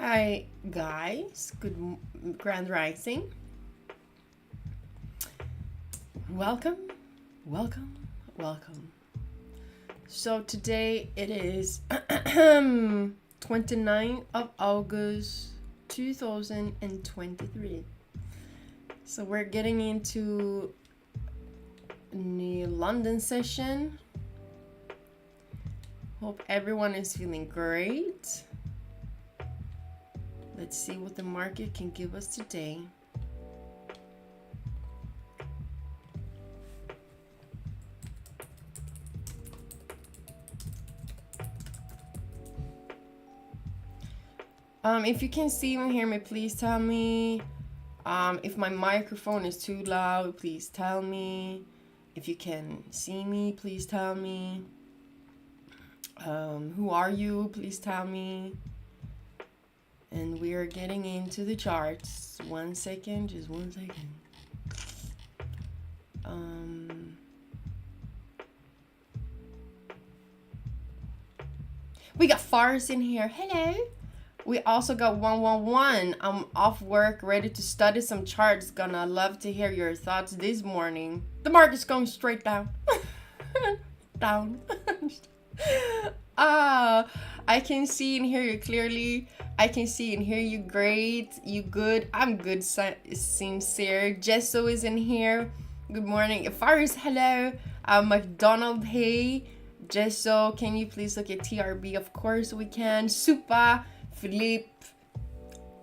Hi guys, grand rising. Welcome, welcome, welcome. So today it is 29th of August 2023. So we're getting into the London session. Hope everyone is feeling great. Let's see what the market can give us today. If you can see and hear me, please tell me. If my microphone is too loud, please tell me. If you can see me, please tell me. Who are you? Please tell me. And we are getting into the charts. 1 second, just 1 second. We got Faris in here. Hello. We also got 111. I'm off work, ready to study some charts. Gonna love to hear your thoughts this morning. The market's going straight down. Down. I can see and hear you clearly. I can see and hear you great. You good? I'm good, sincere. Jesso is in here. Good morning. Faris, hello. McDonald, hey. Jesso, can you please look at TRB? Of course we can. Supa, Philippe,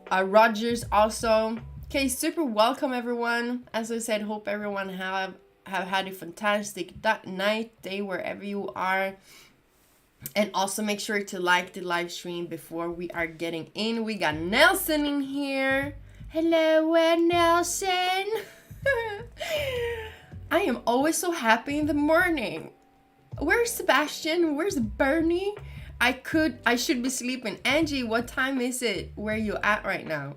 Rogers also. Okay, super welcome everyone. As I said, hope everyone have had a fantastic night, day, wherever you are. And also make sure to like the live stream before we are getting in. We got Nelson in here. Hello, Nelson. I am always so happy in the morning. Where's Sebastian? Where's Bernie? I should be sleeping. Angie, what time is it? Where are you at right now?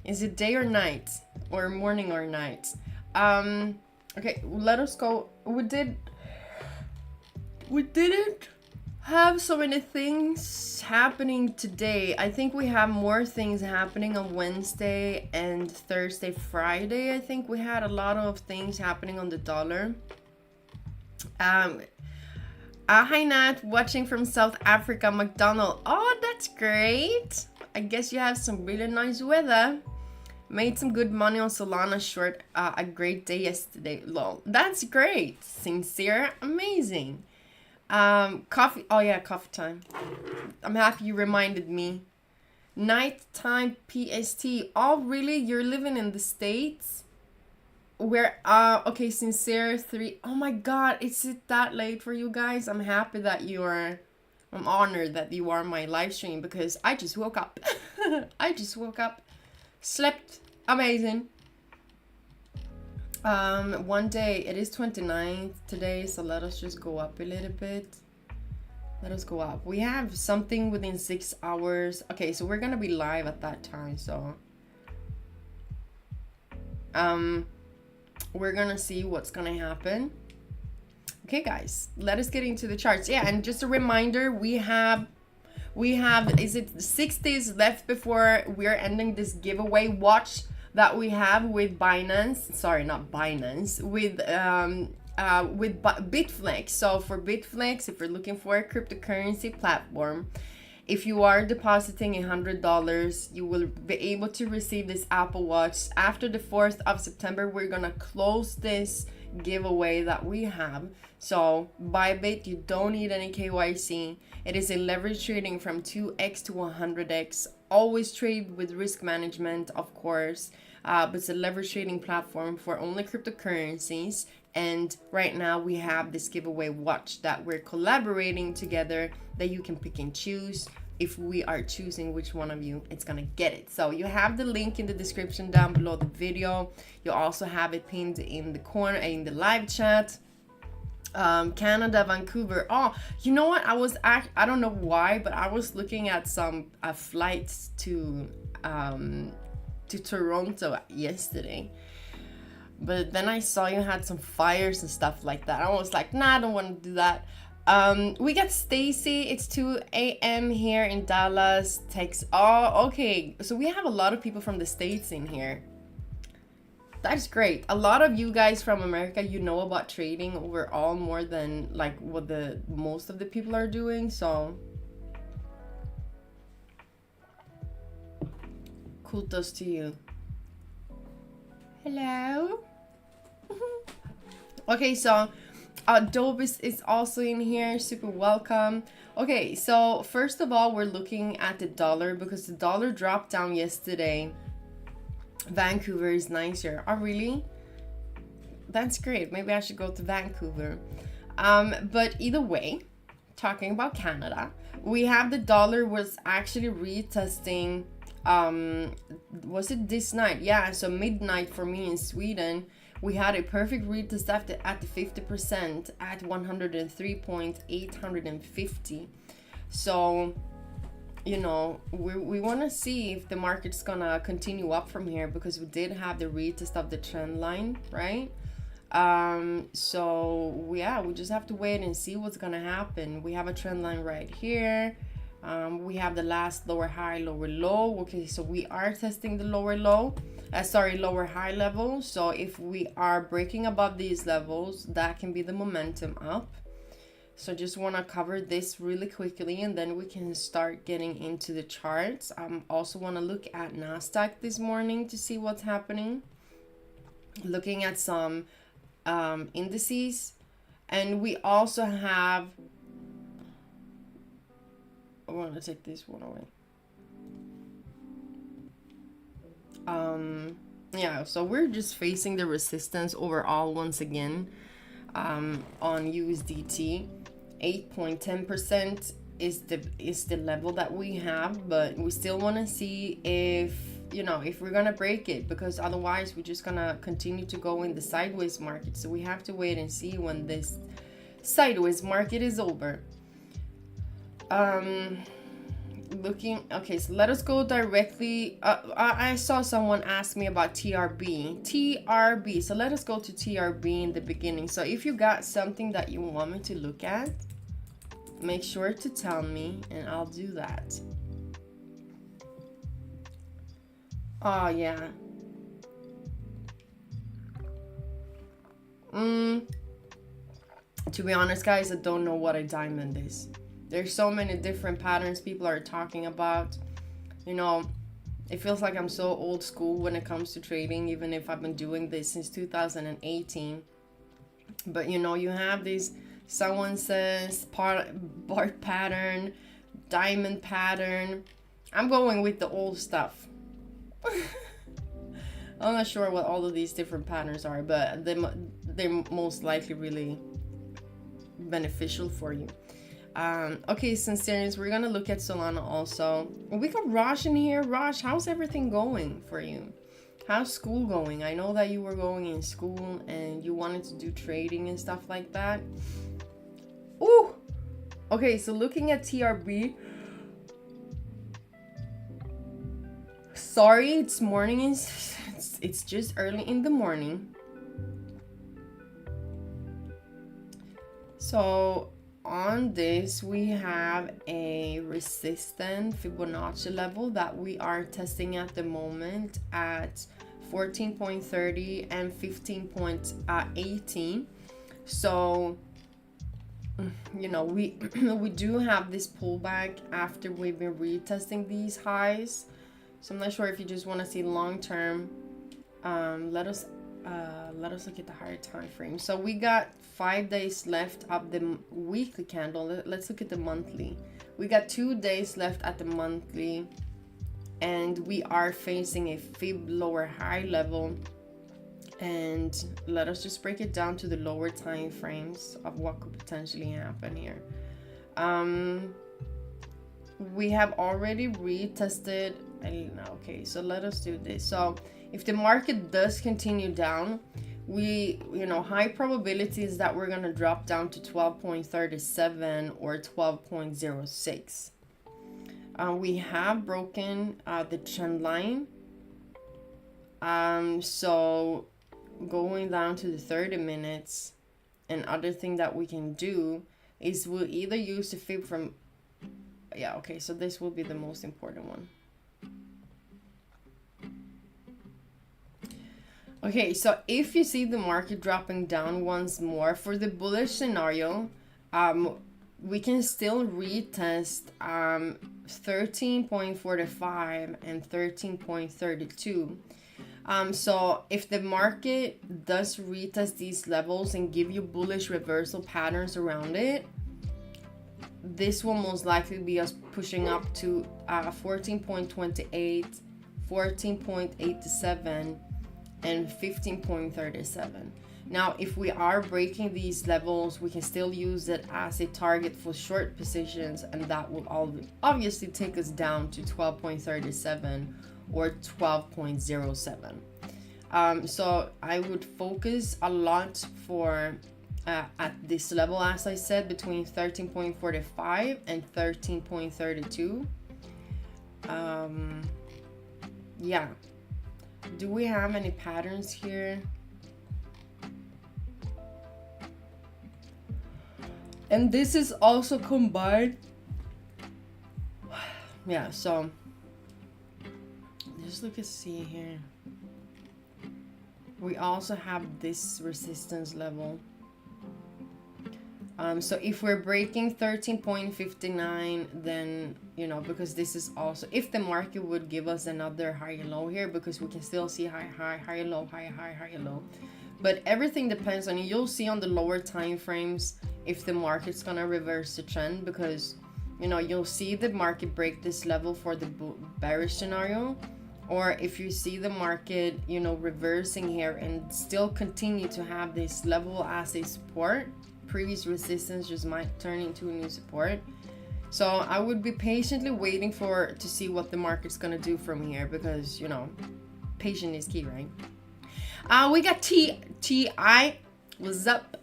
Is it day or night? Or morning or night? Okay, let us go. We didn't have so many things happening today. I think we have more things happening on Wednesday and Thursday, Friday. I think we had a lot of things happening on the dollar. Hi Nat, watching from South Africa, McDonald. Oh, that's great. I guess you have some really nice weather. Made some good money on Solana short. A great day yesterday. Lol. That's great. Sincere, amazing. Coffee. Oh yeah, coffee time. I'm happy you reminded me. Nighttime PST. Oh really? You're living in the States? Where okay, sincere 3. Oh my god, is it that late for you guys? I'm happy that I'm honored that you are my live stream because I just woke up. I just woke up, slept amazing. One day, it is 29th today, so let us just go up a little bit. Let us go up. We have something within 6 hours. Okay, so we're gonna be live at that time, so we're gonna see what's gonna happen. Okay guys, let us get into the charts. Yeah, and just a reminder, we have is it 6 days left before we're ending this giveaway watch that we have with Binance. Sorry, not Binance, with Bitflex. So for Bitflex, if you're looking for a cryptocurrency platform, if you are depositing $100, you will be able to receive this Apple Watch. After the 4th of September, we're gonna close this giveaway that we have. So Bybit, you don't need any KYC. It is a leverage trading from 2x to 100x. Always trade with risk management, of course. But it's a leverage trading platform for only cryptocurrencies. And right now we have this giveaway watch that we're collaborating together that you can pick and choose. If we are choosing which one of you, it's gonna get it. So you have the link in the description down below the video. You also have it pinned in the corner in the live chat. Canada, Vancouver. Oh, you know what? I don't know why, but I was looking at some flights to Toronto yesterday. But then I saw you had some fires and stuff like that. I was like, nah, I don't want to do that. We got Stacy. It's 2 a.m. here in Dallas, Texas. Oh, okay. So we have a lot of people from the States in here. That's great. A lot of you guys from America, you know about trading overall more than like what the most of the people are doing. So kudos to you. Hello. Okay, so Adobe is also in here. Super welcome. Okay, so first of all, we're looking at the dollar because the dollar dropped down yesterday. Vancouver is nicer. Oh, really? That's great. Maybe I should go to Vancouver. But either way, talking about Canada, we have the dollar was actually retesting. Was it this night? Yeah, so midnight for me in Sweden. We had a perfect retest at the 50% at 103.850. So, you know, we want to see if the market's gonna continue up from here because we did have the retest of the trend line, right? So yeah, we just have to wait and see what's gonna happen. We have a trend line right here. We have the last lower high, lower low. Okay, so we are testing the lower low. Lower high level. So if we are breaking above these levels, that can be the momentum up. So just want to cover this really quickly and then we can start getting into the charts. Also want to look at NASDAQ this morning to see what's happening. Looking at some indices. And we also have... I want to take this one away. Yeah, so we're just facing the resistance overall once again on USDT. 8.10% is the level that we have, but we still want to see if, you know, if we're gonna break it, because otherwise we're just gonna continue to go in the sideways market. So we have to wait and see when this sideways market is over. Okay, so let us go directly. I saw someone ask me about TRB. So let us go to TRB in the beginning. So if you got something that you want me to look at, make sure to tell me and I'll do that. Oh yeah. To be honest, guys, I don't know what a diamond is. There's so many different patterns people are talking about. You know, it feels like I'm so old school when it comes to trading, even if I've been doing this since 2018. But you know, you have these, someone says bar pattern, diamond pattern. I'm going with the old stuff. I'm not sure what all of these different patterns are, but they're most likely really beneficial for you. Okay, since we're gonna look at Solana also. We got Raj in here. Raj, how's everything going for you? How's school going? I know that you were going in school and you wanted to do trading and stuff like that. Ooh! Okay, so looking at TRB. Sorry, it's morning. It's just early in the morning. So on this, we have a resistant Fibonacci level that we are testing at the moment at 14.30 and 15.18. So, you know, we do have this pullback after we've been retesting these highs. So I'm not sure if you just want to see long term. Let us look at the higher time frame. So we got 5 days left of the weekly candle. Let's look at the monthly. We got 2 days left at the monthly, and we are facing a fib lower high level. And let us just break it down to the lower time frames of what could potentially happen here. We have already retested. Okay, so let us do this. So if the market does continue down, high probability is that we're going to drop down to 12.37 or 12.06. We have broken the trend line. So going down to the 30 minutes, and other thing that we can do, is we'll either use the fib from, yeah, okay, so this will be the most important one. Okay, so if you see the market dropping down once more for the bullish scenario, we can still retest 13.45 and 13.32. So if the market does retest these levels and give you bullish reversal patterns around it, this will most likely be us pushing up to 14.28, 14.87, and 15.37. Now, if we are breaking these levels, we can still use it as a target for short positions, and that will obviously take us down to 12.37 or 12.07. So I would focus a lot for at this level, as I said, between 13.45 and 13.32. Yeah. Do we have any patterns here? And this is also combined. Yeah, so just look and see here. We also have this resistance level. So if we're breaking 13.59, then, you know, because this is also, if the market would give us another higher low here, because we can still see higher low, higher low. But everything depends on, you'll see on the lower time frames if the market's gonna reverse the trend, because, you know, you'll see the market break this level for the bearish scenario, or if you see the market, you know, reversing here and still continue to have this level as a support, previous resistance just might turn into a new support. So I would be patiently waiting to see what the market's gonna do from here, because, you know, patience is key, right? We got TI. What's up?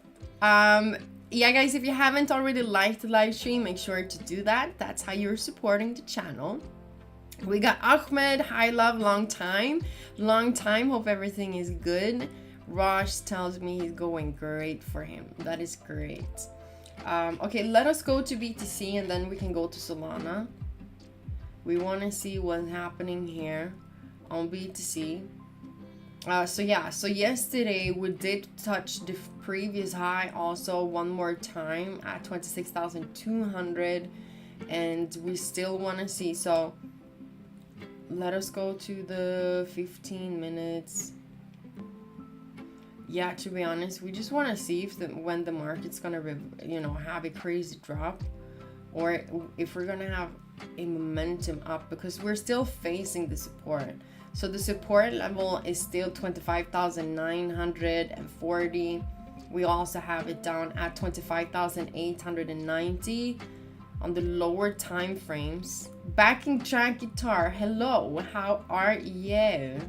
Yeah, guys, if you haven't already liked the live stream, make sure to do that. That's how you're supporting the channel. We got Ahmed. Hi, love. Long time. Hope everything is good. Raj tells me he's going great for him. That is great. Okay, let us go to BTC and then we can go to Solana. We want to see what's happening here on BTC. So yesterday we did touch the previous high also one more time at 26,200, and we still want to see. So let us go to the 15 minutes. Yeah, to be honest, we just want to see if when the market's gonna have a crazy drop, or if we're gonna have a momentum up, because we're still facing the support. So the support level is still 25,940. We also have it down at 25,890 on the lower time frames. Backing track guitar, hello, how are you?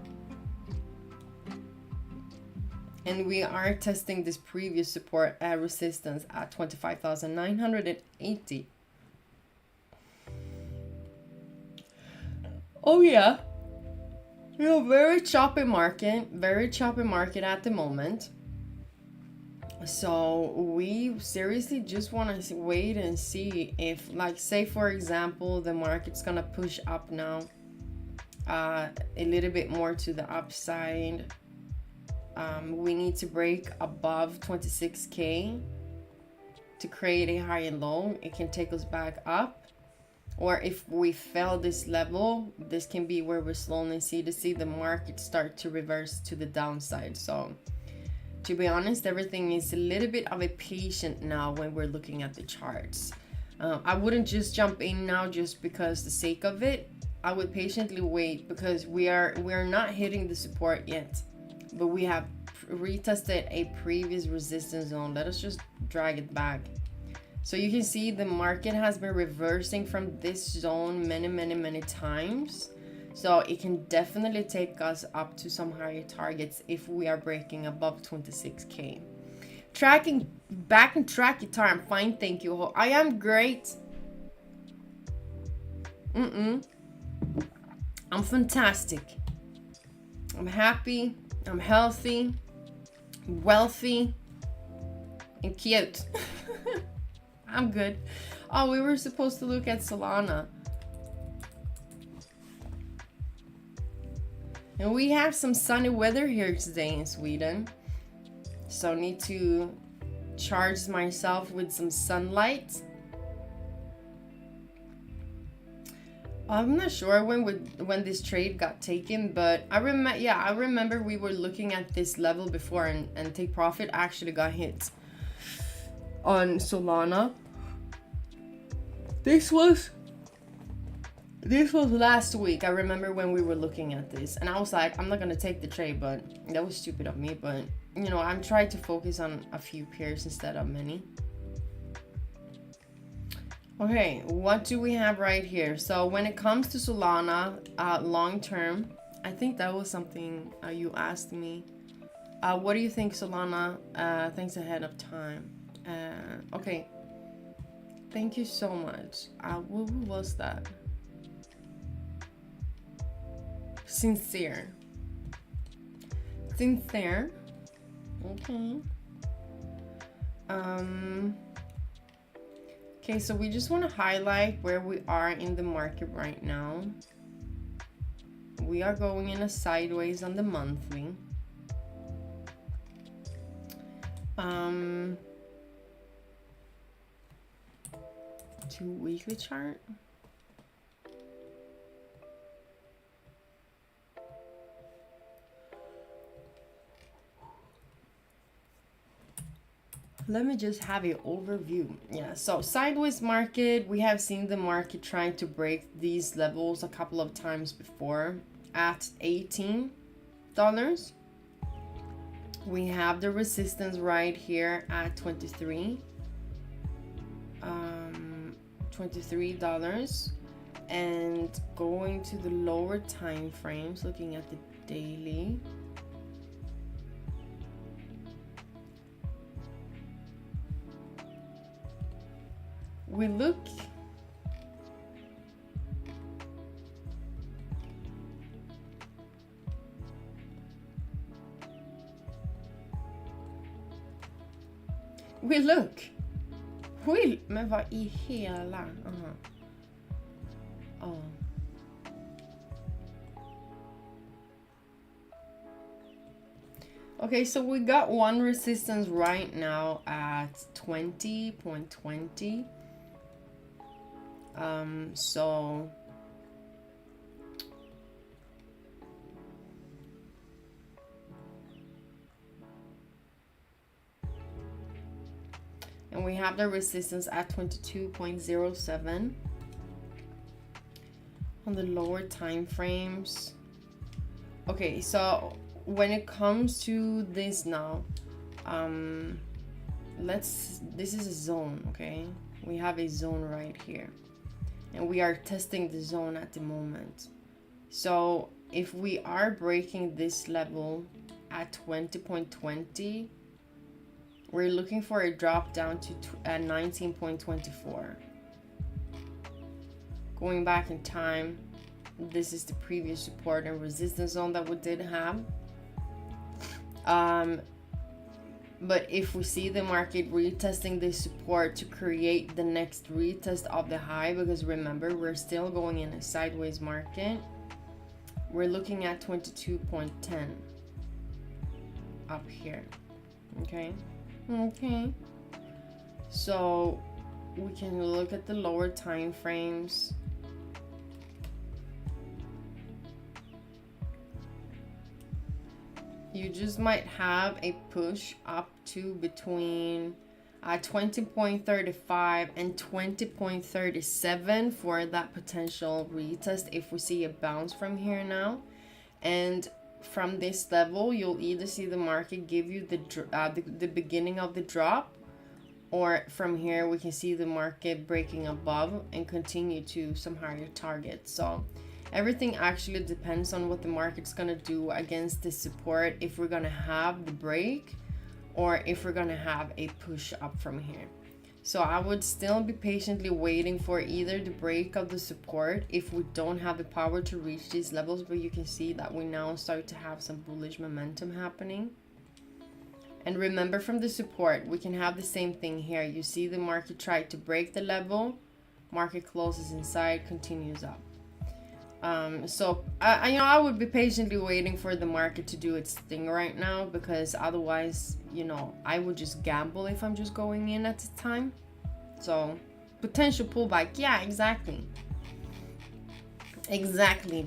And we are testing this previous support resistance at 25,980. Oh yeah. You know, very choppy market at the moment. So we seriously just want to wait and see if, like, say for example, the market's gonna push up now a little bit more to the upside. We need to break above 26k to create a higher low. It can take us back up. Or if we fail this level, this can be where we're slowly see the market start to reverse to the downside. So to be honest, everything is a little bit of a patient now when we're looking at the charts. I wouldn't just jump in now just because the sake of it. I would patiently wait, because we are not hitting the support yet, but we have retested a previous resistance zone. Let us just drag it back. So you can see the market has been reversing from this zone many times. So it can definitely take us up to some higher targets if we are breaking above 26k. Back and track guitar, I'm fine, thank you. I am great. I'm fantastic. I'm happy. I'm healthy, wealthy, and cute. I'm good. Oh, we were supposed to look at Solana. And we have some sunny weather here today in Sweden. So I need to charge myself with some sunlight. I'm not sure when this trade got taken, but I remember we were looking at this level before, and take profit actually got hit on Solana. This was last week. I remember when we were looking at this, and I was like, I'm not gonna take the trade, but that was stupid of me. But you know, I'm trying to focus on a few pairs instead of many. Okay, what do we have right here? So when it comes to Solana, long term, I think that was something you asked me. What do you think, Solana? Thanks ahead of time. Okay, thank you so much. Who was that? Sincere. Okay. Okay, so we just want to highlight where we are in the market right now. We are going in a sideways on the monthly. To weekly chart. Let me just have an overview. Yeah, so sideways market, we have seen the market trying to break these levels a couple of times before at $18. We have the resistance right here at $23. $23, and going to the lower time frames, looking at the daily. We look men vad i hela Okay, so we got one resistance right now at 20.20. So and we have the resistance at 22.07 on the lower time frames. Okay, so when it comes to this now, this is a zone, okay? We have a zone right here, and we are testing the zone at the moment. So if we are breaking this level at 20.20, we're looking for a drop down to 19.24. Going back in time, this is the previous support and resistance zone that we did have. But if we see the market retesting this support to create the next retest of the high, because remember, we're still going in a sideways market, we're looking at 22.10 up here. Okay. So we can look at the lower time frames. You just might have a push up to between 20.35 and 20.37 for that potential retest if we see a bounce from here now. And from this level, you'll either see the market give you the beginning of the drop, or from here we can see the market breaking above and continue to some higher targets. So everything actually depends on what the market's gonna do against this support, if we're gonna have the break or if we're gonna have a push up from here. So I would still be patiently waiting for either the break of the support if we don't have the power to reach these levels, but you can see that we now start to have some bullish momentum happening. And remember, from the support, we can have the same thing here. You see the market tried to break the level, market closes inside, continues up. So I would be patiently waiting for the market to do its thing right now, because otherwise, I would just gamble if I'm just going in at the time. So potential pullback, yeah, exactly,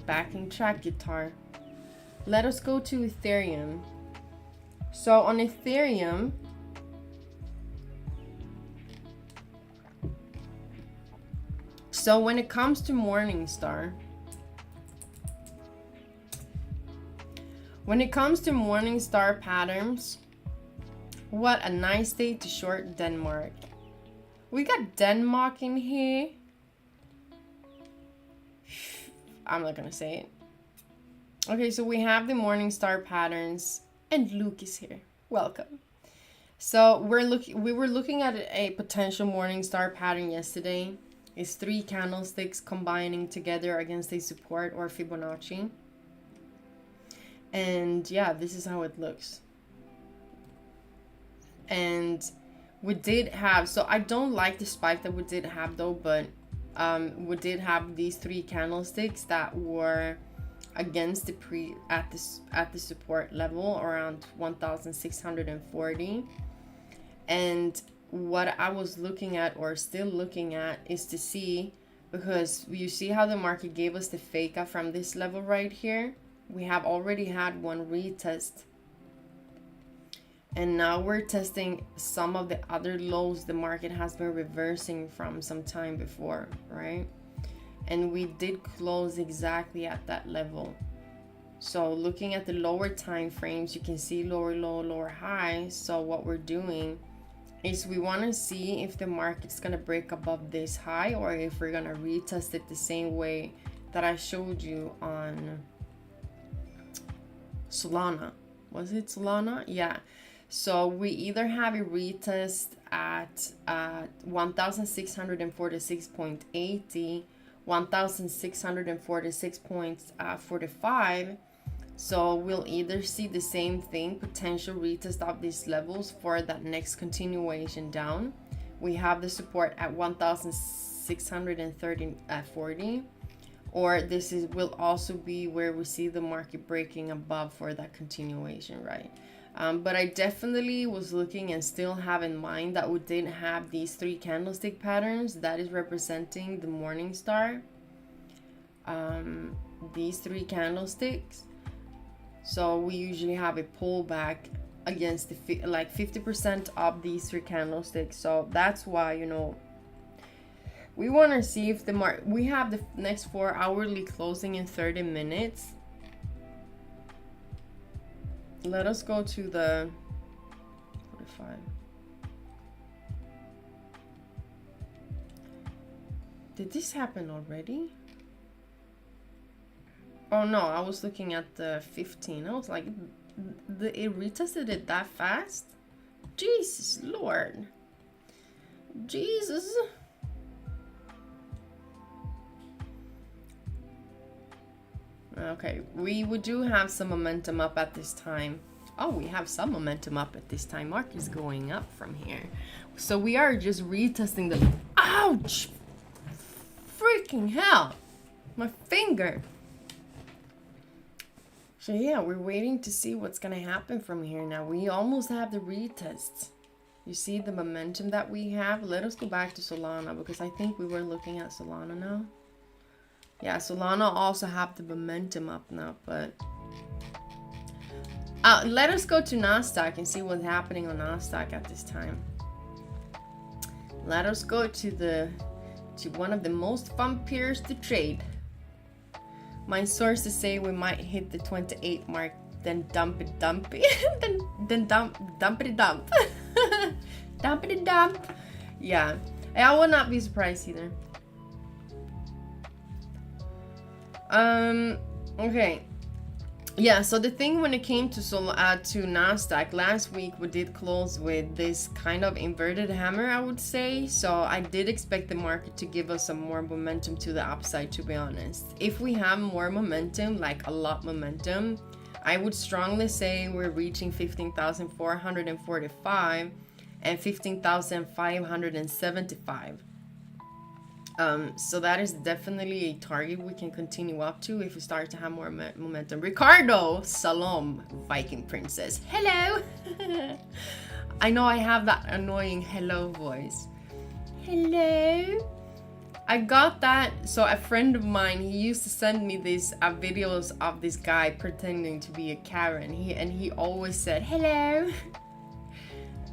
backing track guitar. Let us go to Ethereum. So on Ethereum, so when it comes to Morningstar, patterns, what a nice day to short Denmark. We got Denmark in here. I'm not gonna say it. Okay, so we have the Morningstar patterns, and Luke is here. Welcome. So we were looking at a potential Morningstar pattern yesterday. It's 3 candlesticks combining together against a support or Fibonacci. And yeah, this is how it looks. And we did have, so I don't like the spike that we did have though, but we did have these 3 candlesticks that were against the at the support level around 1,640. And what I was looking at, or still looking at, is to see, because you see how the market gave us the fake out from this level right here. We have already had one retest, and now we're testing some of the other lows the market has been reversing from some time before, right? And we did close exactly at that level. So looking at the lower time frames, you can see lower low, lower high. So what we're doing is we want to see if the market's going to break above this high, or if we're going to retest it the same way that I showed you on Solana. Was it Solana? Yeah. So we either have a retest at 1,646.80, 1,646.45. So we'll either see the same thing, potential retest of these levels for that next continuation down. We have the support at 1,630.40, or this will also be where we see the market breaking above for that continuation, right? But I definitely was looking and still have in mind that we did have these 3 candlestick patterns that is representing the Morningstar. These 3 candlesticks. So we usually have a pullback against the 50% of these 3 candlesticks. So that's why, we want to see if the market, we have the next 4 hourly closing in 30 minutes. Let us go to the 45. Did this happen already? Oh no, I was looking at the 15. I was like, it retested it that fast? Jesus Lord. Jesus. Okay, we do have some momentum up at this time. Oh, we have some momentum up at this time. Mark is going up from here. So we are just retesting the... Ouch! Freaking hell! My finger! So yeah, we're waiting to see what's going to happen from here now. We almost have the retests. You see the momentum that we have? Let us go back to Solana, because I think we were looking at Solana now. Yeah, Solana also have the momentum up now, but... let us go to Nasdaq and see what's happening on Nasdaq at this time. Let us go to one of the most fun pairs to trade. My sources say we might hit the 28 mark, then dump it. Dump it dump. Dump it dump. Yeah, I will not be surprised either. Okay. Yeah, so the thing when it came to Nasdaq last week, we did close with this kind of inverted hammer, I would say. So I did expect the market to give us some more momentum to the upside, to be honest. If we have more momentum, like a lot momentum, I would strongly say we're reaching 15,445 and 15,575. So that is definitely a target we can continue up to if we start to have more momentum. Ricardo, Salom, Viking Princess. Hello. I know I have that annoying hello voice. Hello. I got that. So a friend of mine, he used to send me these videos of this guy pretending to be a Karen. He always said hello.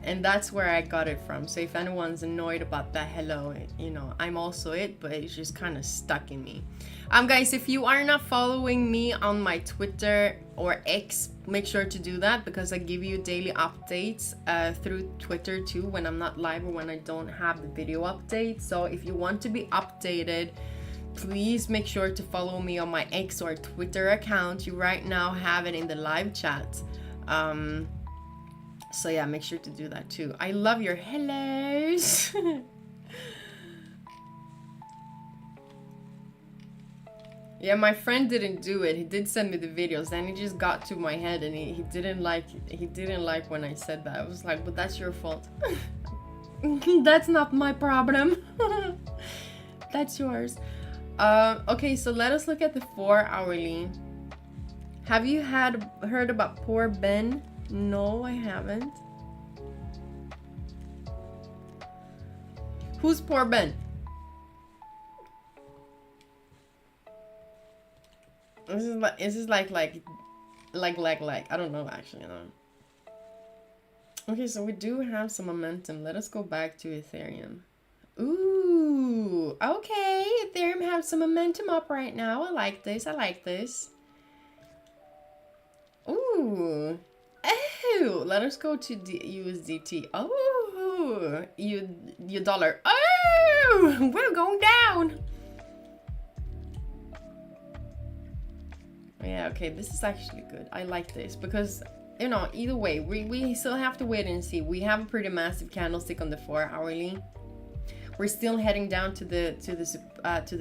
And that's where I got it from. So if anyone's annoyed about that hello, you know, I'm also it, but it's just kind of stuck in me. Guys, if you are not following me on my Twitter or X, make sure to do that, because I give you daily updates through Twitter too, when I'm not live or when I don't have the video update. So if you want to be updated, please make sure to follow me on my X or Twitter account. You right now have it in the live chat. So yeah, make sure to do that too. I love your hellos. Yeah, my friend didn't do it. He did send me the videos, then he just got to my head and he didn't like when I said that. I was like, but that's your fault. That's not my problem. That's yours. Okay, so let us look at the 4 hourly. Have you heard about Poor Ben? No, I haven't. Who's Poor Ben? This is like I don't know actually. No. Okay, so we do have some momentum. Let us go back to Ethereum. Ooh, okay. Ethereum have some momentum up right now. I like this. I like this. Ooh. Oh, let us go to USDT. Oh, you dollar. Oh, we're going down. Yeah, okay, this is actually good. I like this because, you know, either way, we still have to wait and see. We have a pretty massive candlestick on the 4 hourly. We're still heading down to the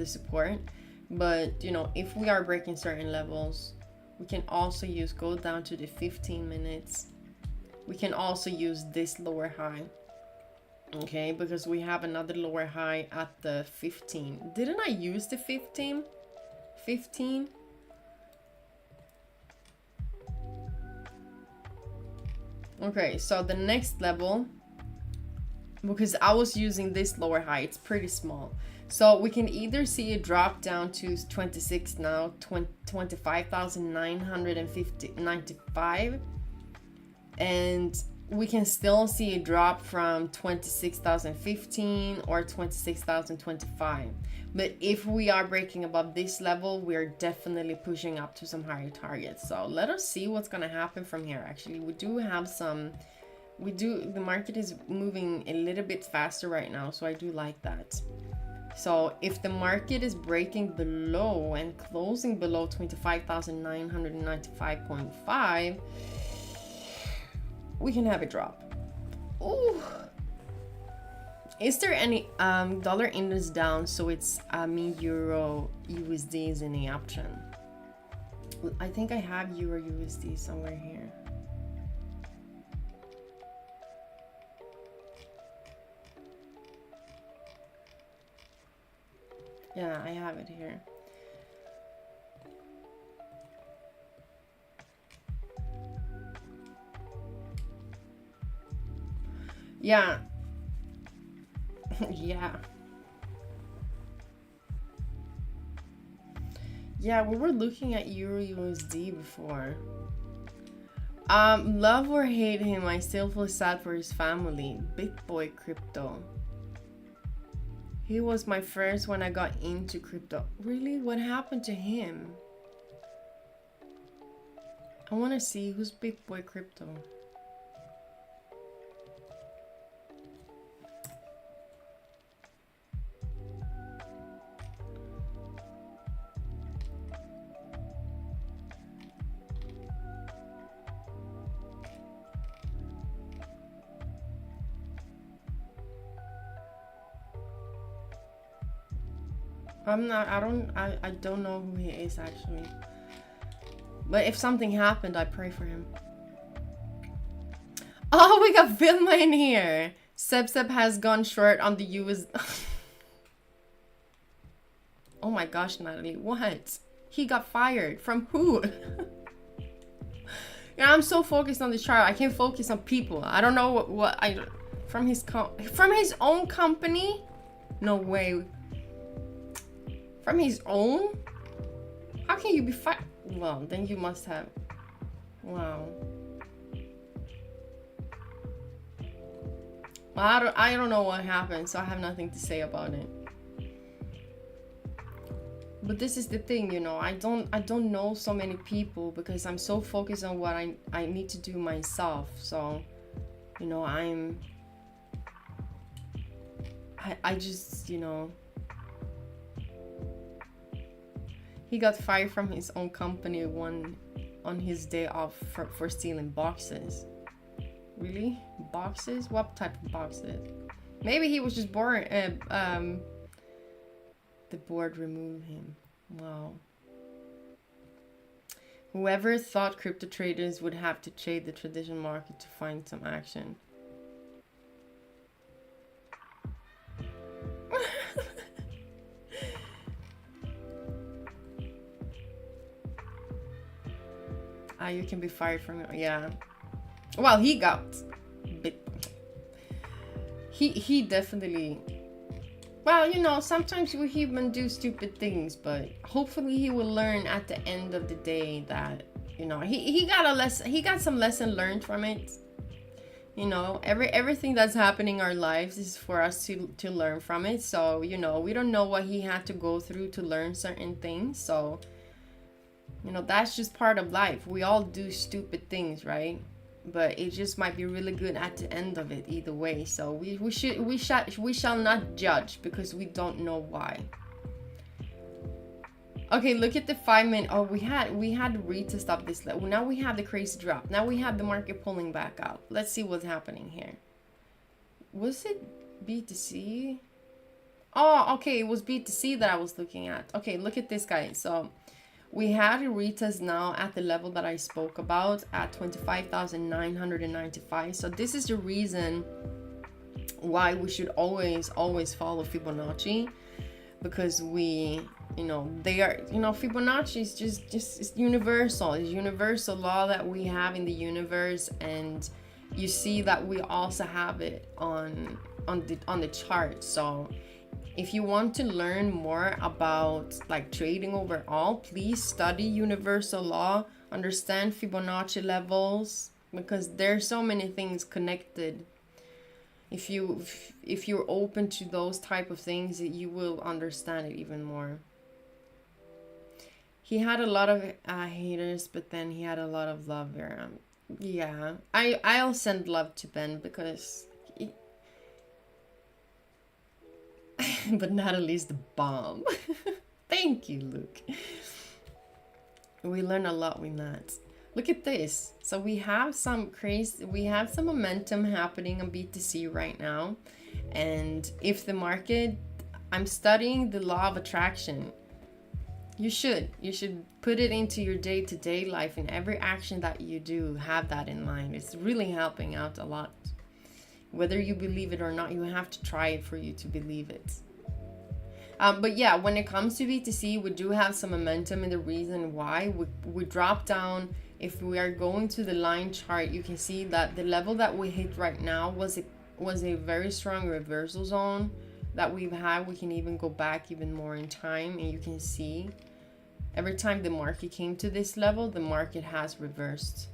support, but you know, if we are breaking certain levels, we can also go down to the 15 minutes. We can also use this lower high, okay, because we have another lower high at the 15. Didn't I use the 15? 15? Okay, so the next level, because I was using this lower high, it's pretty small. So we can either see a drop down to 26 now, 25,995, and we can still see a drop from 26,015 or 26,025. But if we are breaking above this level, we're definitely pushing up to some higher targets. So let us see what's gonna happen from here. Actually, we do have some, the market is moving a little bit faster right now, so I do like that. So if the market is breaking below and closing below 25,995.5, we can have a drop. Ooh. Is there any dollar index down, so it's Euro USD is in the option? I think I have Euro USD somewhere here. Yeah, I have it here. Yeah. Yeah. Yeah, we were looking at Euro USD before. Love or hate him, I still feel sad for his family. Big boy crypto. He was my first when I got into crypto. Really? What happened to him? I want to see who's Big Boy Crypto. I don't know who he is actually. But if something happened, I pray for him. Oh, we got Vilma in here. Seb has gone short on the US. Oh my gosh, Natalie, what? He got fired from who? Yeah, I'm so focused on the chart. I can't focus on people. I don't know what I from his own company. No way. From his own? How can you be fired? Well, then you must have. Wow. Well, I don't know what happened, so I have nothing to say about it. But this is the thing, you know, I don't know so many people because I'm so focused on what I need to do myself. So, you know, I just, you know, he got fired from his own company on his day off for stealing boxes. Really? Boxes? What type of boxes? Maybe he was just bored. The board removed him. Wow. Whoever thought crypto traders would have to trade the traditional market to find some action. You can be fired from it. Yeah. Well, he got bit. He definitely. Well, you know, sometimes we humans do stupid things, but hopefully he will learn at the end of the day that, you know, he got a lesson. He got some lesson learned from it. You know, everything that's happening in our lives is for us to learn from it. So, you know, we don't know what he had to go through to learn certain things. So, you know, that's just part of life. We all do stupid things, right? But it just might be really good at the end of it either way. So we shall not judge because we don't know why. Okay, look at the 5 minute. Oh, we had to retest up this level. Now we have the crazy drop. Now we have the market pulling back out. Let's see what's happening here. Was it BTC? Oh, okay, it was BTC that I was looking at. Okay, look at this guy. So we had a retest now at the level that I spoke about at 25,995. So this is the reason why we should always follow Fibonacci, because we, you know, they are, you know, Fibonacci is just it's universal. It's universal law that we have in the universe, and you see that we also have it on the chart. So if you want to learn more about like trading overall, please study universal law, understand Fibonacci levels, because there's so many things connected. If you're open to those type of things, you will understand it even more. He had a lot of haters, but then he had a lot of love there. Yeah, I'll send love to Ben because but Natalie's the bomb. Thank you, Luke. We learn a lot with that. Look at this. So we have some momentum happening on BTC right now. And if the market, I'm studying the law of attraction. You should put it into your day-to-day life, and every action that you do, have that in mind. It's really helping out a lot. Whether you believe it or not, you have to try it for you to believe it. But yeah, when it comes to BTC, we do have some momentum, and the reason why we drop down. If we are going to the line chart, you can see that the level that we hit right now was a very strong reversal zone that we've had. We can even go back even more in time, and you can see every time the market came to this level, the market has reversed.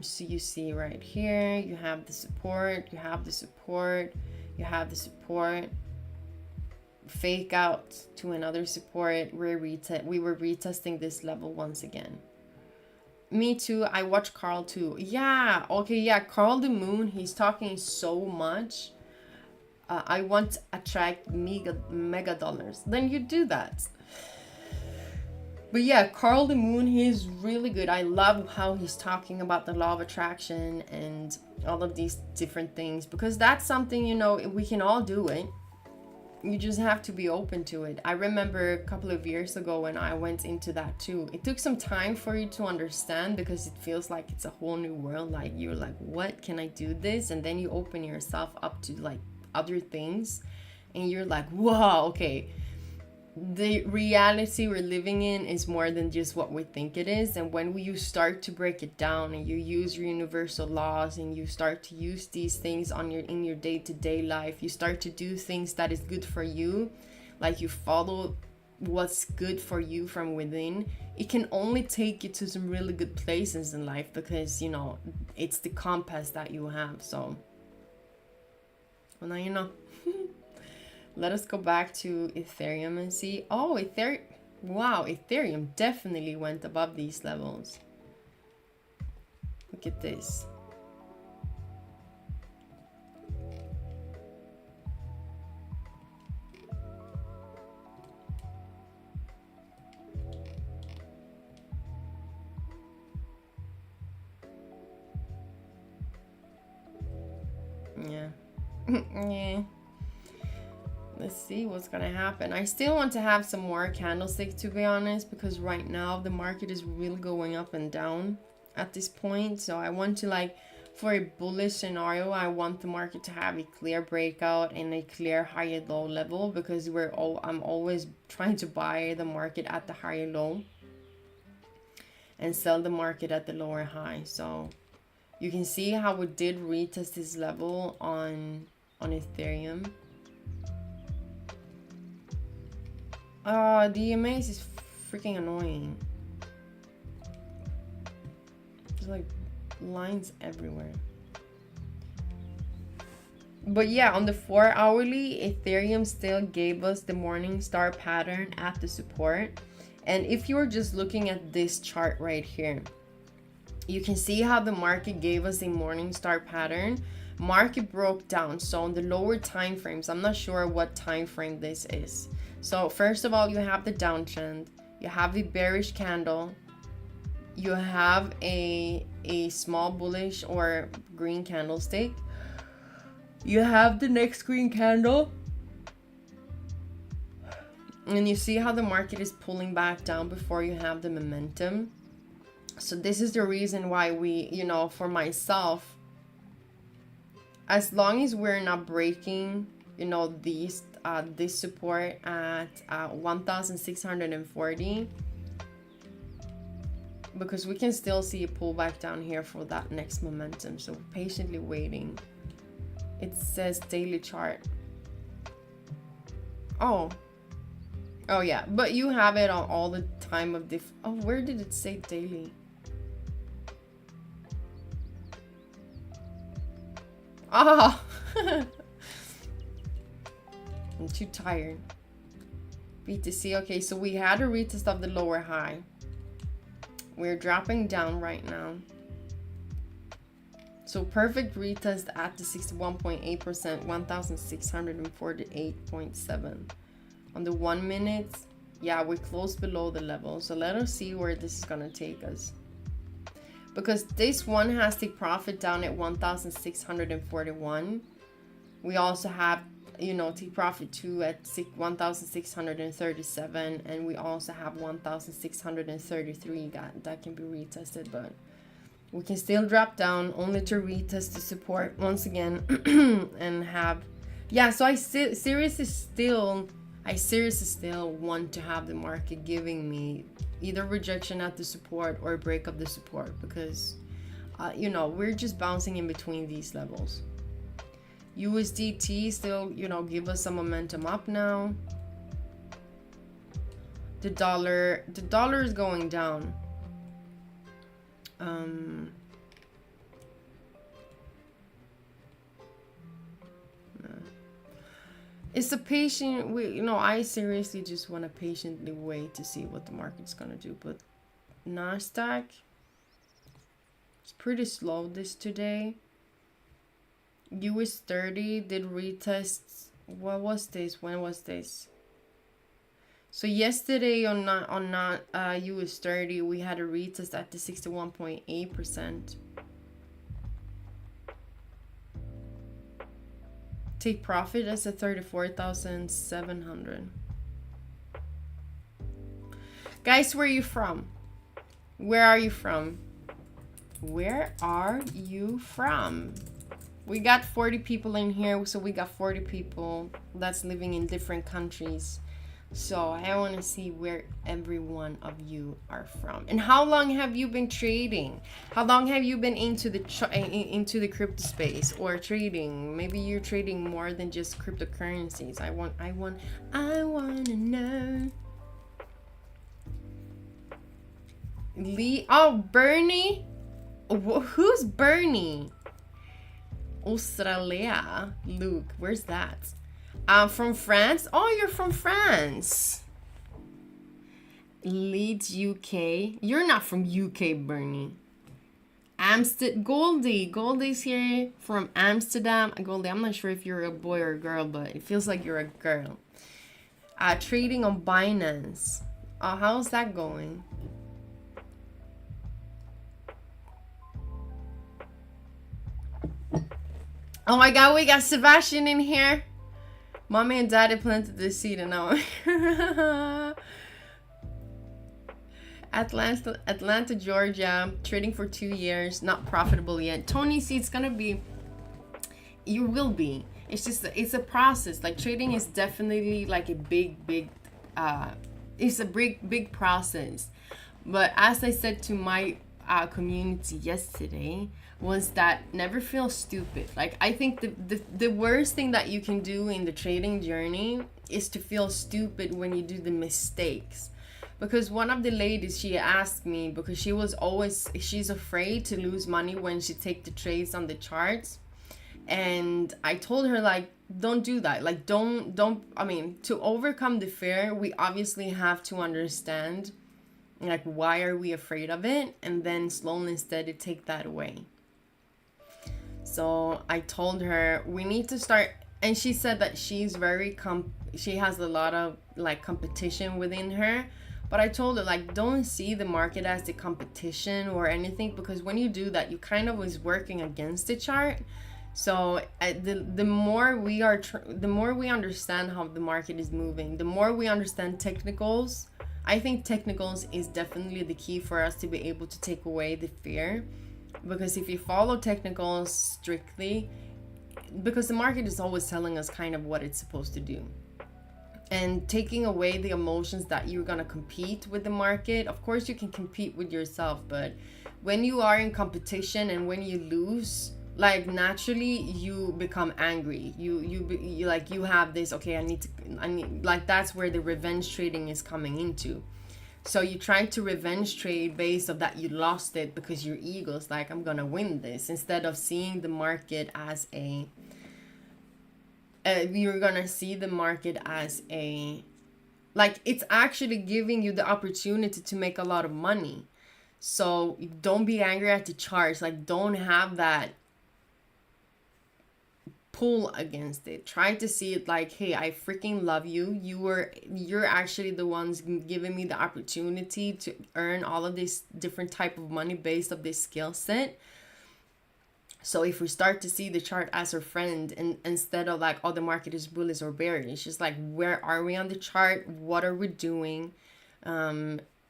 So you see right here, you have the support, you have the support, you have the support, fake out to another support. We were retesting this level once again. Me too. I watch Carl too. Yeah, okay, yeah, Carl the Moon, he's talking so much. I want to attract mega dollars. Then you do that. But yeah, Carl the Moon, he's really good. I love how he's talking about the law of attraction and all of these different things, because that's something, you know, we can all do it. You just have to be open to it. I remember a couple of years ago when I went into that too. It took some time for you to understand because it feels like it's a whole new world. Like you're like, what, can I do this? And then you open yourself up to like other things and you're like, wow, okay, the reality we're living in is more than just what we think it is. And when you start to break it down and you use your universal laws and you start to use these things in your day-to-day life, you start to do things that is good for you, like you follow what's good for you from within, it can only take you to some really good places in life because, you know, it's the compass that you have. So well, now you know. Let us go back to Ethereum and see. Oh, Ethereum. Wow, Ethereum definitely went above these levels. Look at this. Yeah. Yeah. Let's see what's gonna happen. I still want to have some more candlesticks, to be honest, because right now the market is really going up and down at this point. So I want to, like, for a bullish scenario, I want the market to have a clear breakout and a clear higher low level, because I'm always trying to buy the market at the higher low and sell the market at the lower high. So you can see how we did retest this level on Ethereum. The EMAs is freaking annoying. There's like lines everywhere. But yeah, on the 4 hourly, Ethereum still gave us the morning star pattern at the support. And if you were just looking at this chart right here, you can see how the market gave us a morning star pattern. Market broke down. So on the lower time frames, I'm not sure what time frame this is. So first of all, you have the downtrend, you have the bearish candle, you have a small bullish or green candlestick, you have the next green candle, and you see how the market is pulling back down before you have the momentum. So this is the reason why we, you know, for myself, as long as we're not breaking, you know, this support at 1,640, because we can still see a pullback down here for that next momentum. So patiently waiting. It says daily chart. Oh yeah, but you have it on all the time of oh, where did it say daily? Oh. I'm too tired. BTC. Okay, so we had a retest of the lower high. We're dropping down right now. So perfect retest at the 61.8%, 1,648.7. On the 1 minute, yeah, we're close below the level. So let us see where this is gonna take us. Because this one has the profit down at 1,641. We also have, you know, take profit 2 at 1,637, and we also have 1,633 that can be retested, but we can still drop down only to retest the support once again and have, yeah. So I seriously still want to have the market giving me either rejection at the support or break of the support, because you know, we're just bouncing in between these levels. USDT still, you know, give us some momentum up now. The dollar is going down. It's a patient, you know, I seriously just want to patiently wait to see what the market's gonna do. But Nasdaq, it's pretty slow this today. US 30 did retests. What was this? When was this? So yesterday on US 30, we had a retest at the 61.8%. Take profit as a 34,700. Guys, where are you from? Where are you from? Where are you from? We got 40 people in here, so we got 40 people that's living in different countries. So I want to see where every one of you are from. And how long have you been trading? How long have you been into the crypto space or trading? Maybe you're trading more than just cryptocurrencies. I want to know. Bernie? Who's Bernie? Australia. Luke, where's that? From France. Oh, you're from France. Leeds, UK. You're not from UK, Bernie. Goldie's here from Amsterdam. Goldie, I'm not sure if you're a boy or a girl, but it feels like you're a girl. Trading on Binance. How's that going? Oh my god, we got Sebastian in here. Mommy and daddy planted the seed and now Atlanta, Georgia, trading for 2 years, not profitable yet. Tony C, it's gonna be, you will be. It's just, it's a process. Like trading is definitely like a big it's a big process. But as I said to my community yesterday, was that never feel stupid. Like I think the worst thing that you can do in the trading journey is to feel stupid when you do the mistakes. Because one of the ladies, she asked me, because she's afraid to lose money when she take the trades on the charts. And I told her, like, don't do that. Like, don't, I mean, to overcome the fear, we obviously have to understand, like, why are we afraid of it? And then slowly and steady take that away. So I told her we need to start, and she said that she's very she has a lot of like competition within her. But I told her, like, don't see the market as the competition or anything, because when you do that, you kind of is working against the chart. So the more we understand how the market is moving, the more we understand technicals. I think technicals is definitely the key for us to be able to take away the fear. Because if you follow technicals strictly, because the market is always telling us kind of what it's supposed to do, and taking away the emotions that you're going to compete with the market. Of course you can compete with yourself, but when you are in competition and when you lose, like, naturally you become angry. You like, you have this, okay, I need like, that's where the revenge trading is coming into. So you try to revenge trade based on that you lost it, because your ego's like, I'm gonna win this, instead of seeing the market as you're gonna see the market as like, it's actually giving you the opportunity to make a lot of money. So don't be angry at the charts. Like, don't have that pull against it. Try to see it like, hey, I freaking love you. You're actually the ones giving me the opportunity to earn all of this different type of money based on this skill set. So if we start to see the chart as our friend, and instead of like, oh, the market is bullish or bearish, just like, where are we on the chart? What are we doing?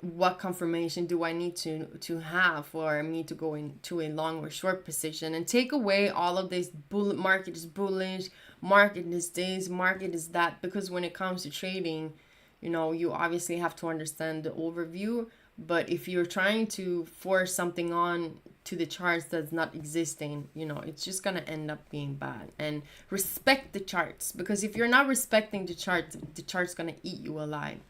What confirmation do I need to have for me to go into a long or short position, and take away all of this market is bullish, market is this, market is that. Because when it comes to trading, you obviously have to understand the overview. But if you're trying to force something on to the charts that's not existing, it's just gonna end up being bad. And respect the charts, because if you're not respecting the chart's gonna eat you alive.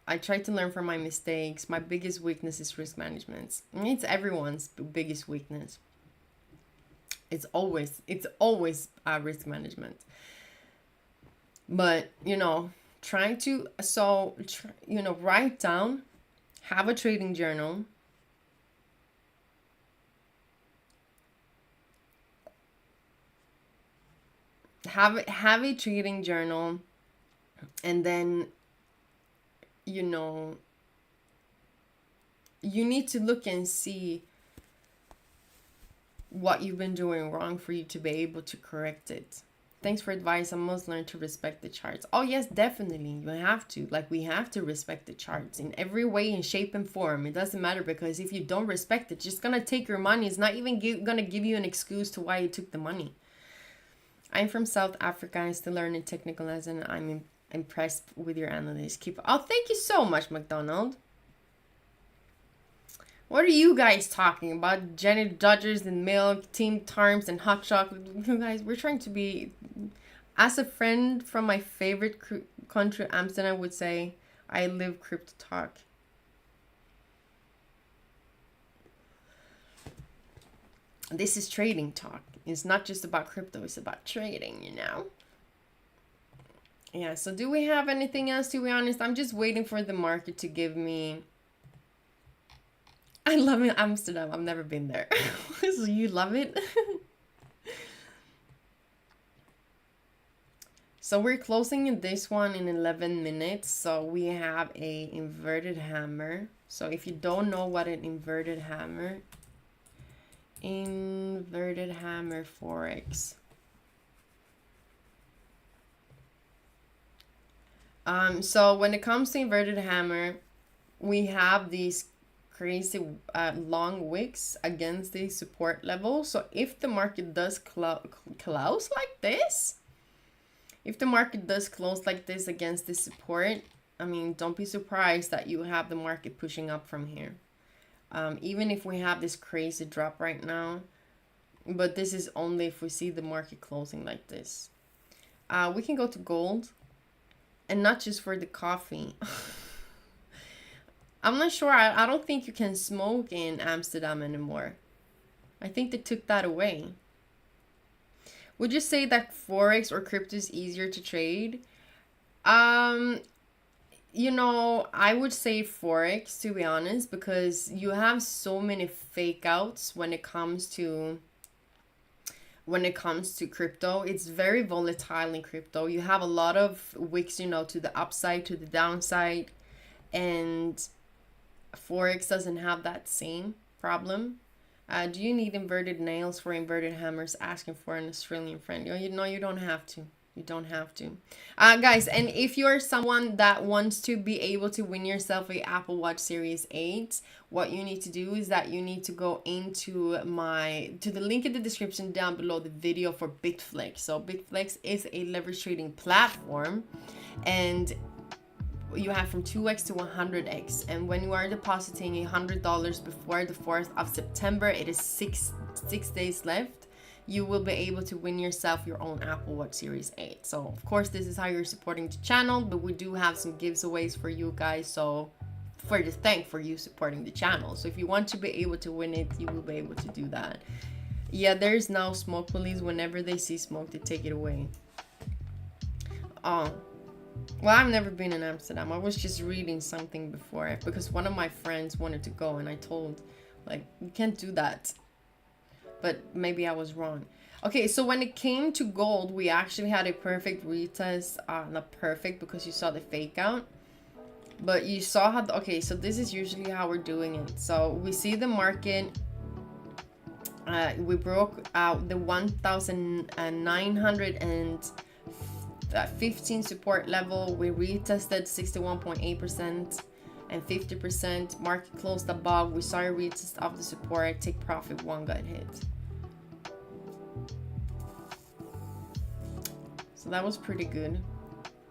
I try to learn from my mistakes. My biggest weakness is risk management. It's everyone's biggest weakness. It's always risk management. But trying to write down, have a trading journal. Have a trading journal, and then you need to look and see what you've been doing wrong for you to be able to correct it. Thanks for advice. I must learn to respect the charts. Oh yes, definitely. You have to. Like, we have to respect the charts in every way, in shape and form. It doesn't matter, because if you don't respect it, it's just gonna take your money. It's not even gonna give you an excuse to why you took the money. I'm from South Africa. I'm still learning technical lesson. I'm impressed with your analysis. Keep. Oh, thank you so much, McDonald. What are you guys talking about? Jenny Dodgers and milk, team terms and hot chocolate. You guys, we're trying to be. As a friend from my favorite country, Amsterdam, would say, I live crypto talk. This is trading talk. It's not just about crypto, it's about trading, you know? Yeah, so do we have anything else, to be honest? I'm just waiting for the market to give me... I love Amsterdam. I've never been there. So you love it? So we're closing in this one in 11 minutes. So we have a inverted hammer. So if you don't know what an inverted hammer Forex. So when it comes to inverted hammer, we have these crazy long wicks against the support level. So if the market does close like this, against the support, I mean, don't be surprised that you have the market pushing up from here. Even if we have this crazy drop right now, but this is only if we see the market closing like this. We can go to gold, and not just for the coffee. I'm not sure. I don't think you can smoke in Amsterdam anymore. I think they took that away. Would you say that Forex or crypto is easier to trade? You know, I would say Forex, to be honest, because you have so many fake outs when it comes to crypto. It's very volatile in crypto. You have a lot of wicks, you know, to the upside, to the downside, and Forex doesn't have that same problem. Do you need inverted nails for inverted hammers? Asking for an Australian friend. You know, you don't have to. You don't have to. Guys, and if you're someone that wants to be able to win yourself a Apple Watch Series 8, what you need to do is that you need to go into the link in the description down below the video for Bitflex. So Bitflex is a leverage trading platform, and you have from 2x to 100x, and when you are depositing $100 before the 4th of September, it is six days left, you will be able to win yourself your own Apple Watch Series 8. So of course, this is how you're supporting the channel, but we do have some giveaways for you guys, so for you supporting the channel. So if you want to be able to win it, you will be able to do that. Yeah, there's now smoke police. Whenever they see smoke, they take it away. Oh, well, I've never been in Amsterdam. I was just reading something before, because one of my friends wanted to go, and I told, like, you can't do that. But maybe I was wrong. Okay, so when it came to gold, we actually had a perfect retest. Not perfect, because you saw the fake out. But you saw how... Okay, so this is usually how we're doing it. So we see the market... we broke out the 1,915 support level. We retested 61.8% and 50%. Market closed above. We saw a retest of the support. Take profit. One got hit. So that was pretty good.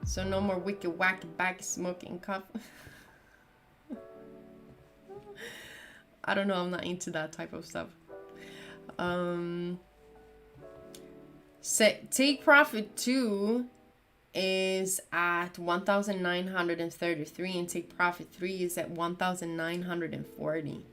So no more wicked whack back smoking cup. I don't know. I'm not into that type of stuff. Take profit 2 is at 1,933, and take profit 3 is at 1,940.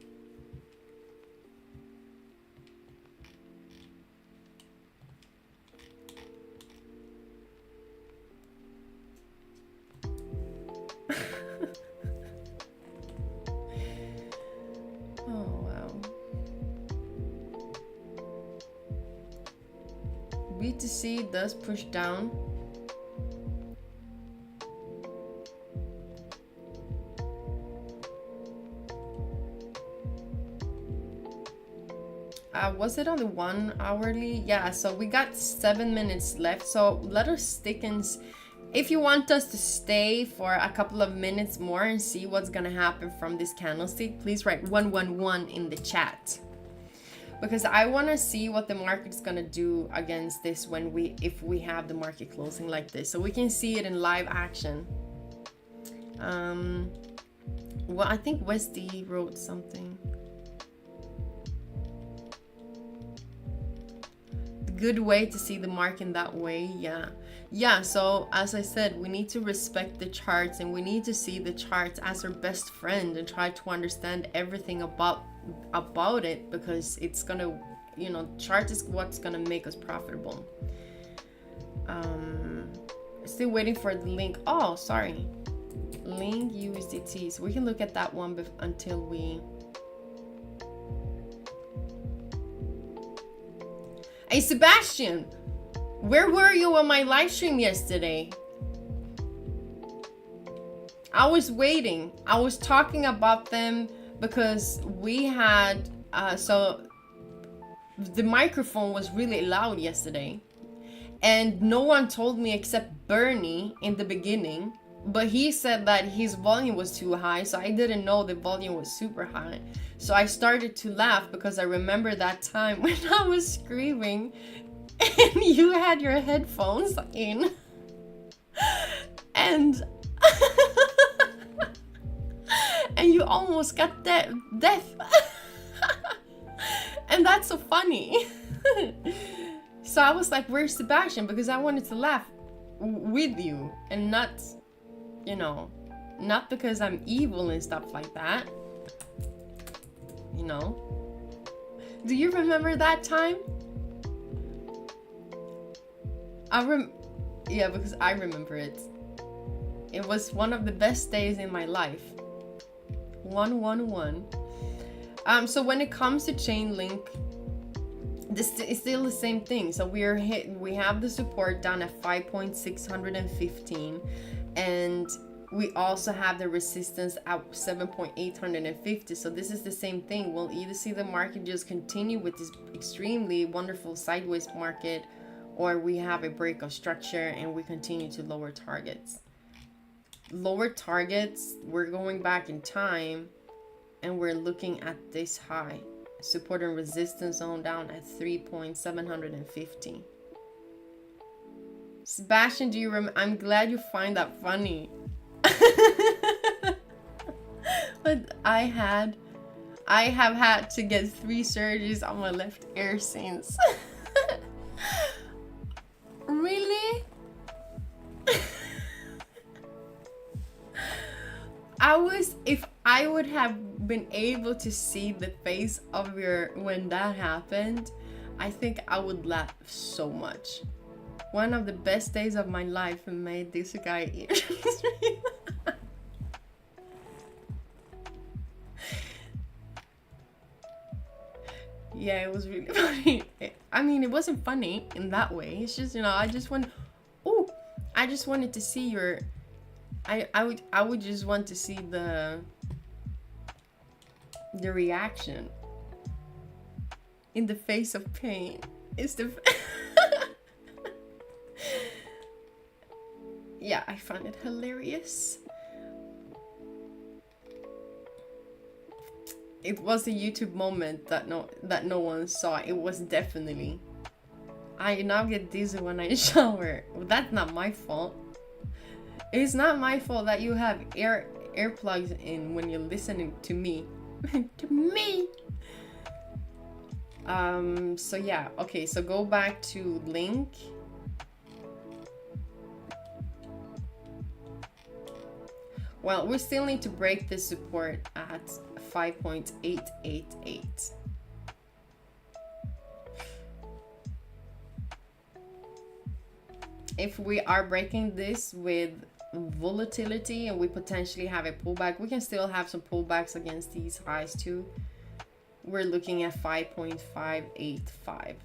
BTC does push down. Was it on the 1 hourly? Yeah, so we got 7 minutes left. So let us stick in. If you want us to stay for a couple of minutes more and see what's gonna happen from this candlestick, please write 111 in the chat. Because I want to see what the market's gonna do against this if we have the market closing like this, so we can see it in live action. Well, I think Westy wrote something. Good way to see the market that way. Yeah, so as I said, we need to respect the charts, and we need to see the charts as our best friend and try to understand everything about it, because it's gonna, you know, chart is what's gonna make us profitable. Still waiting for the link. Oh, sorry, link USDT, so we can look at that one until we. Hey Sebastian, where were you on my live stream yesterday? I was waiting. I was talking about them because we had so the microphone was really loud yesterday, and no one told me except Bernie in the beginning, but he said that his volume was too high, so I didn't know the volume was super high. So I started to laugh because I remember that time when I was screaming and you had your headphones in and and you almost got deaf. And that's so funny. So I was like, where's Sebastian? Because I wanted to laugh with you, and not, you know, not because I'm evil and stuff like that, you know. Do you remember that time? Yeah, because I remember it. It was one of the best days in my life. 111. So when it comes to Chainlink, this is still the same thing. So we have the support down at 5.615, and we also have the resistance at 7.850. So this is the same thing. We'll either see the market just continue with this extremely wonderful sideways market, or we have a break of structure and we continue to lower targets. Lower targets, we're going back in time and we're looking at this high. Support and resistance zone down at 3.750. Sebastian, do you remember? I'm glad you find that funny. But I have had to get 3 surgeries on my left ear since. Really? If I would have been able to see the face of when that happened, I think I would laugh so much. One of the best days of my life, and made this guy ears. Yeah, it was really funny. I mean, it wasn't funny in that way. It's just, you know, I just wanted to see your. I would just want to see the reaction in the face of pain. It's the. Yeah, I found it hilarious. It was a YouTube moment that no one saw. It was definitely. I now get dizzy when I shower. Well, that's not my fault. It's not my fault that you have earplugs in when you're listening to me. To me. So yeah, okay, so go back to link. Well, we still need to break this support at 5.888. If we are breaking this with volatility and we potentially have a pullback, we can still have some pullbacks against these highs too. We're looking at 5.585.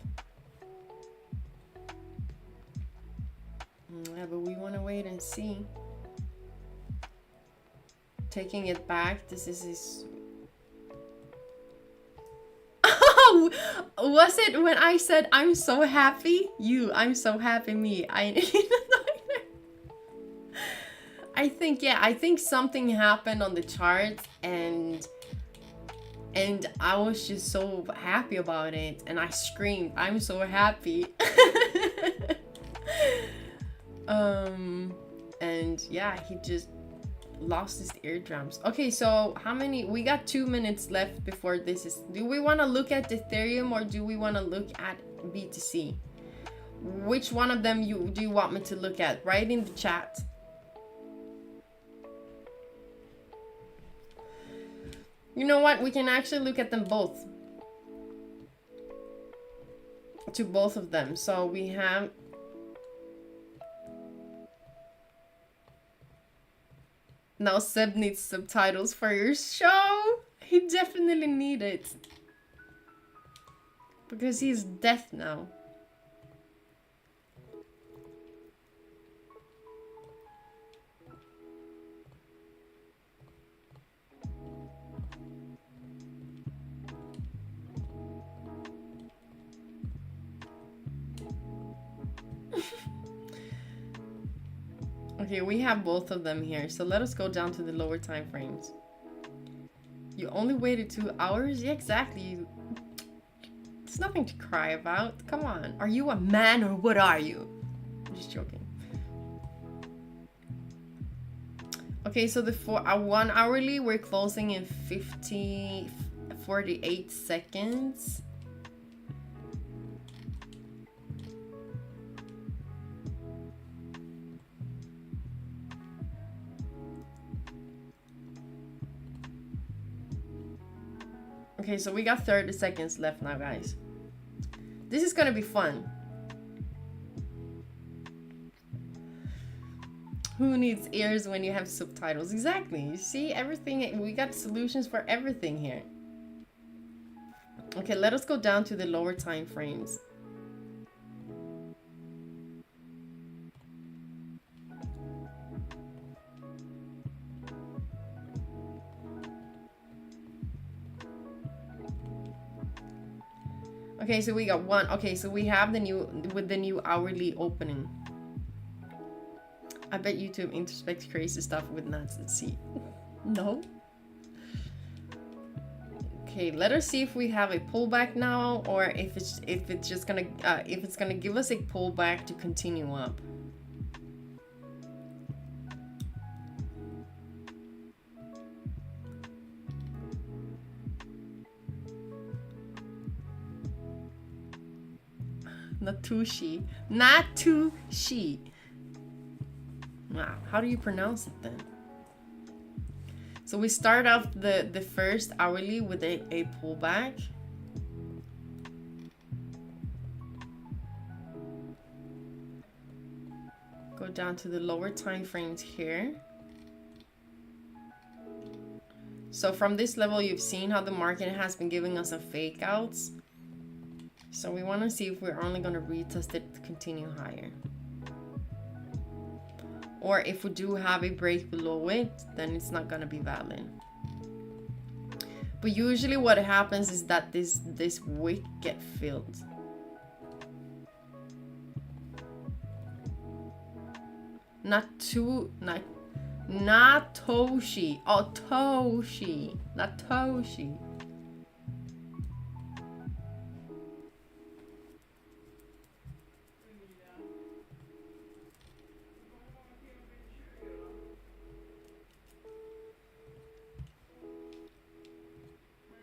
Yeah, but we want to wait and see. Taking it back, this is his. Oh, Was it when I said I'm so happy? I'm so happy me. I think, yeah, I think something happened on the chart, and I was just so happy about it, and I screamed, I'm so happy. And yeah, he just lost his eardrums. Okay, so how many? We got 2 minutes left before this is. Do we want to look at Ethereum or do we want to look at BTC? Which one of them do you want me to look at? Write in the chat. You know what? We can actually look at them both. To both of them. So we have. Now Seb needs subtitles for your show. He definitely needs it. Because he's deaf now. Okay, we have both of them here, so let us go down to the lower time frames. You only waited 2 hours? Yeah, exactly. It's nothing to cry about. Come on. Are you a man or what are you? I'm just joking. Okay, so the 1 hourly, we're closing in 48 seconds. Okay, so we got 30 seconds left now, guys. This is gonna be fun. Who needs ears when you have subtitles? Exactly. You see, everything, we got solutions for everything here. Okay, let us go down to the lower time frames. Okay, so we got one. Okay, so we have the new hourly opening. I bet YouTube introspects crazy stuff with nuts. Let's see. No. Okay, let us see if we have a pullback now, or if it's just gonna if it's gonna give us a pullback to continue up. Natoshi. Wow, how do you pronounce it then? So we start off the first hourly with a pullback. Go down to the lower time frames here. So from this level, you've seen how the market has been giving us some fake outs. So we want to see if we're only going to retest it to continue higher. Or if we do have a break below it, then it's not going to be valid. But usually what happens is that this wick get filled. Natoshi. Oh, Toshi. Natoshi.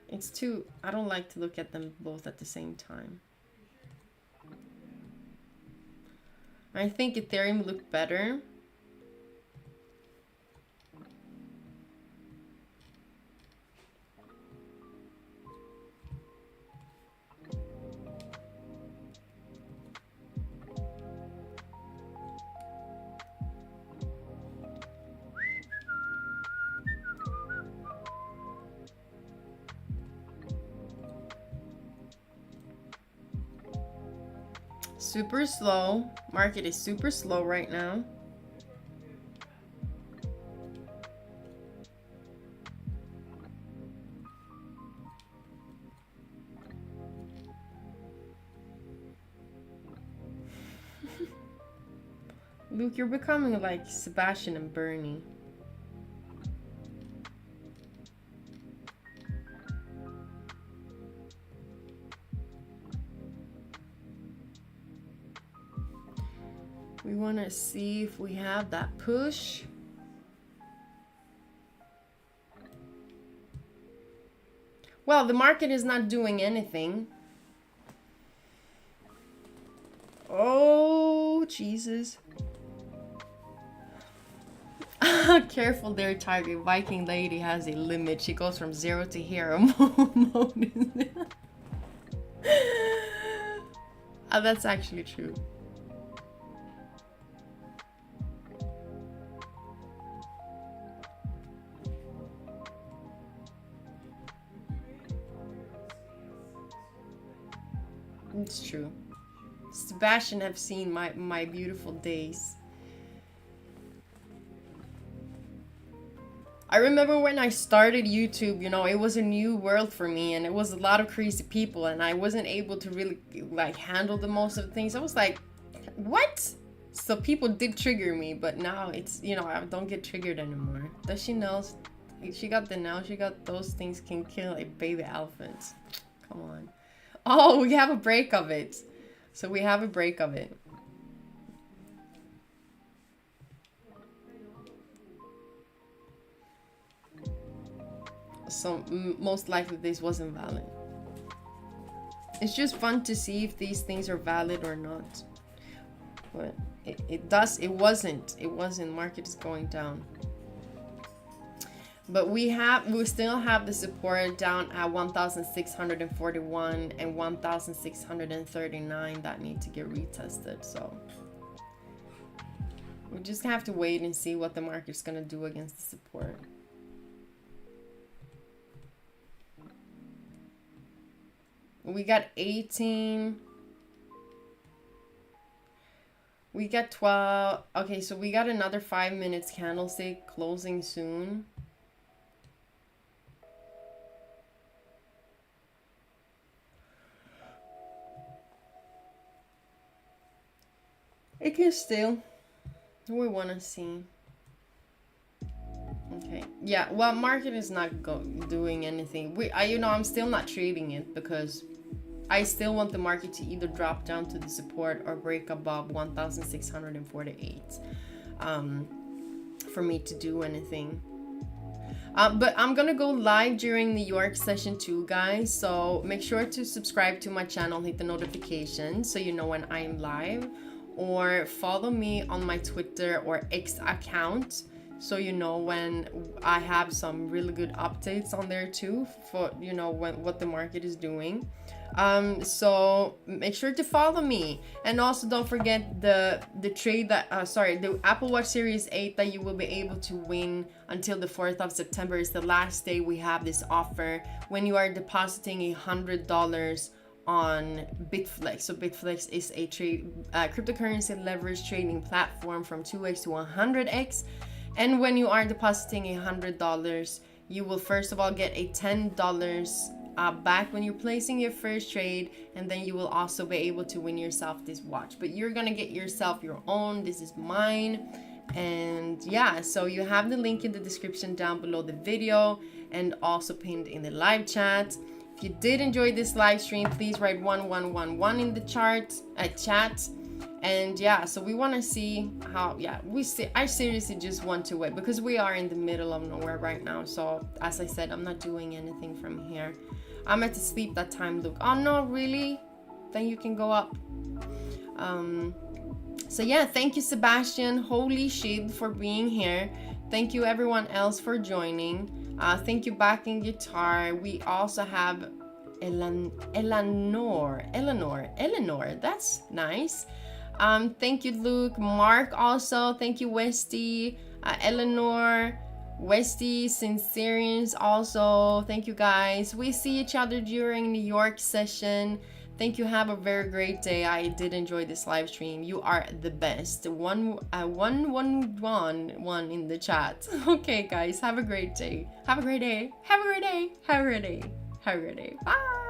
It's too, I don't like to look at them both at the same time. I think Ethereum looked better. Super slow. Market is super slow right now. Luke, you're becoming like Sebastian and Bernie. We want to see if we have that push. Well, the market is not doing anything. Oh, Jesus. Careful there, Tiger. Viking lady has a limit. She goes from 0 to hero mode. That's actually true. It's true. Sebastian have seen my beautiful days. I remember when I started YouTube, you know, it was a new world for me and it was a lot of crazy people and I wasn't able to really like handle the most of the things. I was like, what? So people did trigger me, but now it's, you know, I don't get triggered anymore. Does she know? She got those things can kill a baby elephant. Come on. Oh, we have a break of it. So we have a break of it. So most likely this wasn't valid. It's just fun to see if these things are valid or not. But it wasn't. Market is going down. But we still have the support down at 1,641 and 1,639 that need to get retested. So we just have to wait and see what the market's gonna do against the support. We got 18. We got 12. Okay, so we got another 5 minutes candlestick closing soon. It can still. We want to see. Okay. Yeah. Well, market is not doing anything. You know, I'm still not trading it because I still want the market to either drop down to the support or break above 1,648 for me to do anything. But I'm gonna go live during New York session too, guys. So make sure to subscribe to my channel, hit the notification so you know when I'm live, or follow me on my Twitter or X account so you know when I have some really good updates on there too for, you know, what the market is doing. So make sure to follow me, and also don't forget the trade that the Apple Watch Series 8 that you will be able to win until the 4th of September is the last day we have this offer when you are depositing $100 on Bitflex. So Bitflex is a cryptocurrency leverage trading platform from 2x to 100x, and when you are depositing $100, you will first of all get a $10 back when you're placing your first trade, and then you will also be able to win yourself this watch. But you're gonna get yourself your own. This is mine. And yeah, so you have the link in the description down below the video and also pinned in the live chat. If you did enjoy this live stream, please write 1111 in the chat. And yeah, so we want to see how, I seriously just want to wait because we are in the middle of nowhere right now. So as I said, I'm not doing anything from here. I'm at to sleep that time, Luke. Oh no, really? Then you can go up. So yeah, thank you, Sebastian. Holy shit for being here. Thank you everyone else for joining. Thank you, Backing Guitar. We also have Eleanor. That's nice. Thank you, Luke. Mark also. Thank you, Westy. Eleanor, Westy, Sincerians also. Thank you, guys. We see each other during New York session. Thank you. Have a very great day. I did enjoy this live stream. You are the best. 111 in the chat. Okay, guys. Have a great day. Have a great day. Have a great day. Have a great day. Have a great day. Bye.